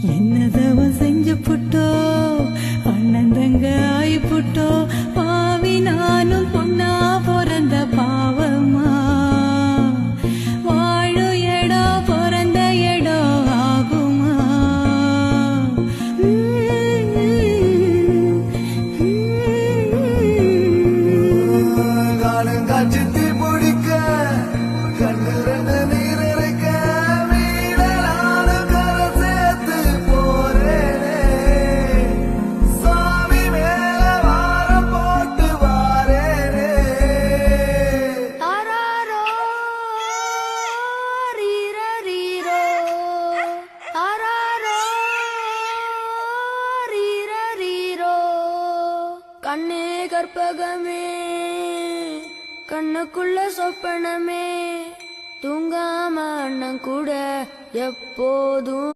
என்னதவன் செஞ்சு புட்டோ அண்ணன் தங்க ஆயி புட்டோ பாவி நானும் பொண்ணா பிறந்த பாவமா வாழு இடம் பிறந்த இடம் ஆகுமா காலங்காட்சி பிடிக்க கண்ணு ரெண்டு நீர் இருக்க வீடலான கரை சேர்த்து போறேனே சாமி மேல வாரம் போட்டு வாரேனே ஆராரோ ரீரரீரோ ஆராரோ ரீரரீரோ கண்ணே கற்பகமே கண்ணுக்குள்ள சொப்பனமே தூங்காம அண்ணன் கூட எப்போதும்